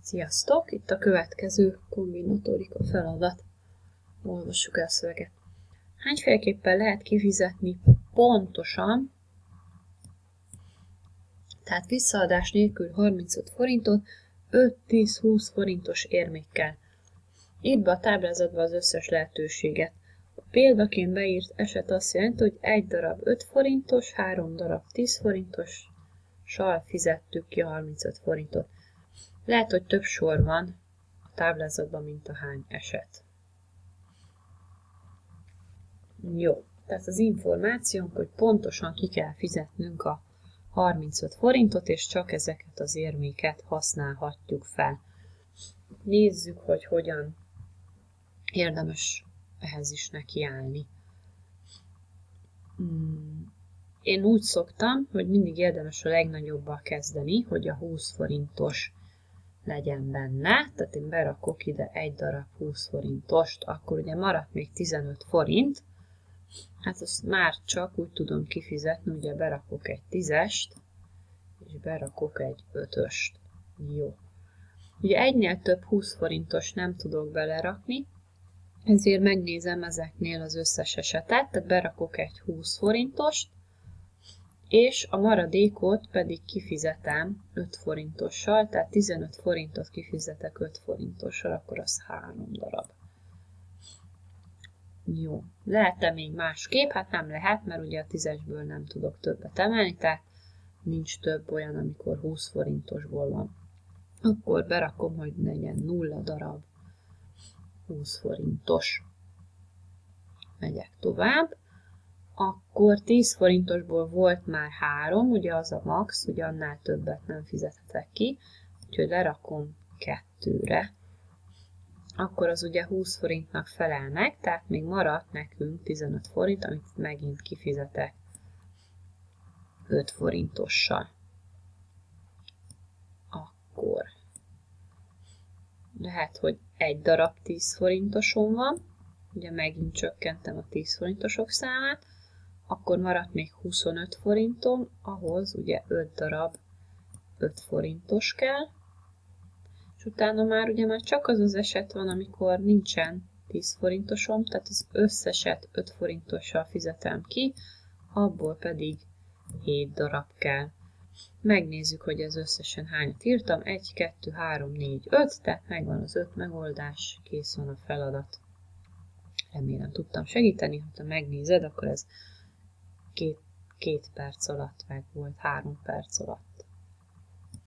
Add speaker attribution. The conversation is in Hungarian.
Speaker 1: Sziasztok! Itt a következő kombinatorika feladat. Olvassuk el a szöveget. Hányféleképpen lehet kifizetni pontosan, tehát visszaadás nélkül 35 forintot 5-10-20 forintos érmékkel? Írd be a táblázatba az összes lehetőséget. A példaként beírt eset azt jelenti, hogy 1 darab 5 forintos, 3 darab 10 forintossal fizettük ki a 35 forintot. Lehet, hogy több sor van a táblázatban, mint a hány eset. Jó, tehát az információnk, hogy pontosan ki kell fizetnünk a 35 forintot, és csak ezeket az érméket használhatjuk fel. Nézzük, hogy hogyan érdemes ehhez is nekiállni. Én úgy szoktam, hogy mindig érdemes a legnagyobbal kezdeni, hogy a 20 forintos legyen benne, tehát én berakok ide 1 darab 20 forintost, akkor ugye maradt még 15 forint, hát azt már csak úgy tudom kifizetni, ugye berakok egy 10-est, és berakok egy 5-öst. Jó. Ugye egynél több 20 forintos nem tudok belerakni, ezért megnézem ezeknél az összes esetet, tehát berakok egy 20 forintost, és a maradékot pedig kifizetem 5 forintossal, tehát 15 forintot kifizetek 5 forintossal, akkor az 3 darab. Jó, lehet-e még másképp? Hát nem lehet, mert ugye a 10-esből nem tudok többet emelni, tehát nincs több olyan, amikor 20 forintosból van. Akkor berakom, hogy legyen 0 darab 20 forintos. Megyek tovább. Akkor 10 forintosból volt már 3, ugye az a max, ugye annál többet nem fizethetek ki, úgyhogy lerakom 2-re. Akkor az ugye 20 forintnak felel meg, tehát még maradt nekünk 15 forint, amit megint kifizetek 5 forintossal. Akkor lehet, hogy 1 darab 10 forintosom van, ugye megint csökkentem a 10 forintosok számát, akkor maradt még 25 forintom, ahhoz ugye 5 darab 5 forintos kell, és utána már ugye már csak az az eset van, amikor nincsen 10 forintosom, tehát az összeset 5 forintossal fizetem ki, abból pedig 7 darab kell. Megnézzük, hogy ez összesen hányat írtam, 1, 2, 3, 4, 5, tehát megvan az 5 megoldás, kész van a feladat. Remélem tudtam segíteni, ha megnézed, akkor ez 2 perc alatt meg volt, 3 perc alatt.